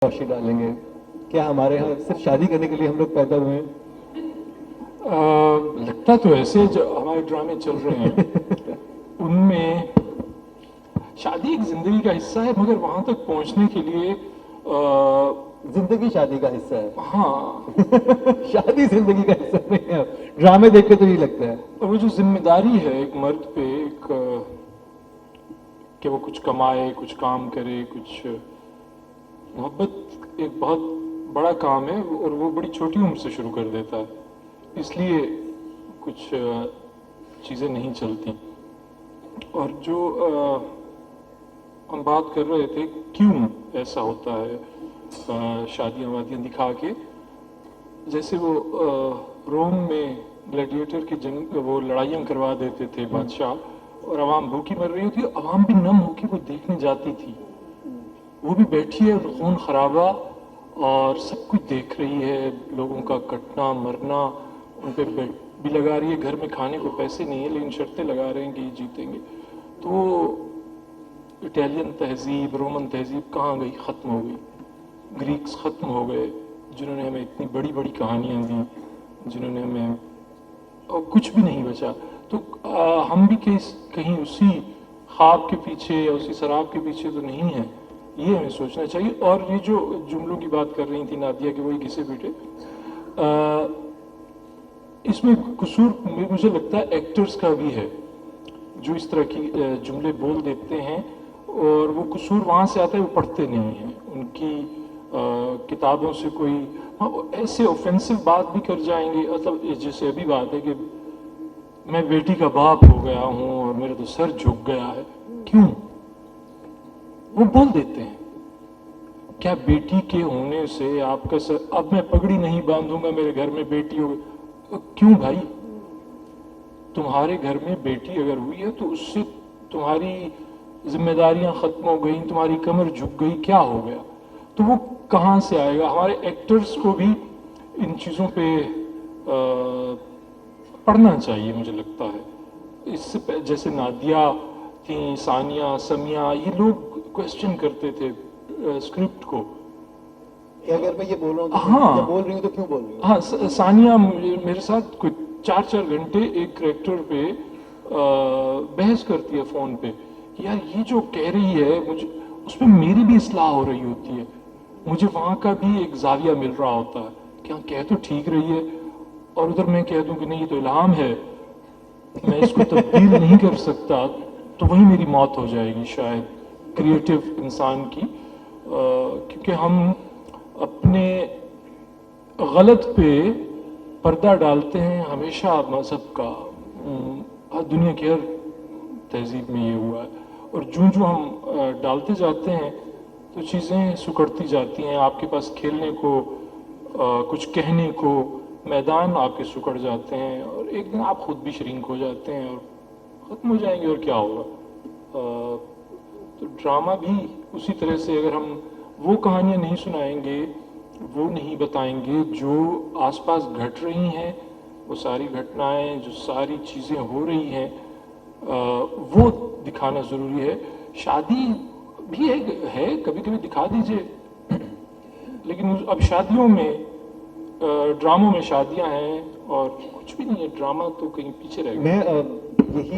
روشنی ڈالیں گے. کیا ہمارے یہاں صرف شادی کرنے کے لیے ہم لوگ پیدا ہوئے ہیں؟ لگتا تو ایسے جو ہمارے ڈرامے چل رہے ہیں ان میں شادی ایک زندگی کا حصہ ہے، مگر وہاں تک پہنچنے کے لیے زندگی شادی کا حصہ ہے. ہاں، شادی زندگی کا حصہ نہیں ہے. ڈرامے دیکھ کے تو یہ لگتا ہے. اور وہ جو ذمہ داری ہے ایک مرد پہ، ایک کہ وہ کچھ کمائے، کچھ کام کرے، کچھ محبت ایک بہت بڑا کام ہے اور وہ بڑی چھوٹی عمر سے شروع کر دیتا ہے، اس لیے کچھ چیزیں نہیں چلتی. اور جو ہم بات کر رہے تھے کیوں ایسا ہوتا ہے، شادیاں وادیاں دکھا کے، جیسے وہ روم میں گلیڈیٹر کی جنگ، وہ لڑائیاں کروا دیتے تھے بادشاہ، اور عوام بھوکی مر رہی ہوتی، عوام بھی نم ہو کے وہ دیکھنے جاتی تھی. وہ بھی بیٹھی ہے خون خرابہ اور سب کچھ دیکھ رہی ہے، لوگوں کا کٹنا مرنا، ان پہ بیٹ بھی لگا رہی ہے. گھر میں کھانے کو پیسے نہیں ہیں لیکن شرطیں لگا رہے ہیں کہ یہ جیتیں گے. تو اٹیلین تہذیب، رومن تہذیب کہاں گئی؟ ختم ہو گئی. گریکس ختم ہو گئے جنہوں نے ہمیں اتنی بڑی بڑی کہانیاں دیں، جنہوں نے ہمیں، اور کچھ بھی نہیں بچا. تو ہم بھی کہیں اسی خواب کے پیچھے یا اسی سراب کے پیچھے تو نہیں ہیں، یہ ہمیں سوچنا چاہیے. اور یہ جو جملوں کی بات کر رہی تھی نادیہ کہ وہی گھسے پیٹے، اس میں قصور مجھے لگتا ہے ایکٹرز کا بھی ہے جو اس طرح کی جملے بول دیتے ہیں، اور وہ قصور وہاں سے آتا ہے، وہ پڑھتے نہیں ہیں. ان کی کتابوں سے کوئی ایسے اوفینسو بات بھی کر جائیں گے، مطلب جیسے ابھی بات ہے کہ میں بیٹی کا باپ ہو گیا ہوں اور میرا تو سر جھک گیا ہے. کیوں؟ وہ بول دیتے ہیں کیا بیٹی کے ہونے سے آپ کا سر، اب میں پگڑی نہیں باندھوں گا میرے گھر میں بیٹی ہو گئی. کیوں بھائی؟ تمہارے گھر میں بیٹی اگر ہوئی ہے تو اس سے تمہاری ذمہ داریاں ختم ہو گئیں، تمہاری کمر جھک گئی، کیا ہو گیا؟ تو وہ کہاں سے آئے گا؟ ہمارے ایکٹرز کو بھی ان چیزوں پہ پڑھنا چاہیے مجھے لگتا ہے. اس سے جیسے نادیہ تھیں، ثانیہ، سمیہ، یہ لوگ کوشچن کرتے تھے اسکرپٹ کو کہ اگر میں یہ بول رہا ہوں تو ہاں یا بول رہی ہوں تو کیوں بول رہی ہوں؟ ہاں، ثانیہ میرے ساتھ کوئی 4 گھنٹے ایک کریکٹر پہ بحث کرتی ہے فون پہ کہ یار یہ جو کہہ رہی ہے مجھے اس پہ میری بھی اصلاح ہو رہی ہوتی ہے، مجھے وہاں کا بھی ایک زاویہ مل رہا ہوتا ہے کہ ہاں کہہ تو ٹھیک رہی ہے، اور ادھر میں کہہ دوں کہ نہیں یہ تو الہام ہے، میں اس کو تبدیل نہیں کر سکتا، تو وہی میری موت ہو جائے گی شاید کریٹو انسان کی. کیونکہ ہم اپنے غلط پہ پردہ ڈالتے ہیں ہمیشہ مذہب کا. دنیا کی ہر تہذیب میں یہ ہوا ہے، اور جو ہم ڈالتے جاتے ہیں تو چیزیں سکڑتی جاتی ہیں. آپ کے پاس کھیلنے کو، کچھ کہنے کو میدان آپ کے سکڑ جاتے ہیں، اور ایک دن آپ خود بھی شرینک ہو جاتے ہیں اور ختم ہو جائیں گے، اور کیا ہوگا؟ تو ڈرامہ بھی اسی طرح سے، اگر ہم وہ کہانیاں نہیں سنائیں گے، وہ نہیں بتائیں گے جو آس پاس گھٹ رہی ہیں، وہ ساری گھٹنائیں، جو ساری چیزیں ہو رہی ہیں، وہ دکھانا ضروری ہے. شادی بھی ہے کبھی کبھی دکھا دیجئے، لیکن اب شادیوں میں، ڈراموں میں شادیاں ہیں اور کچھ بھی نہیں ہے، ڈرامہ تو کہیں پیچھے رہ گیا. میں یہی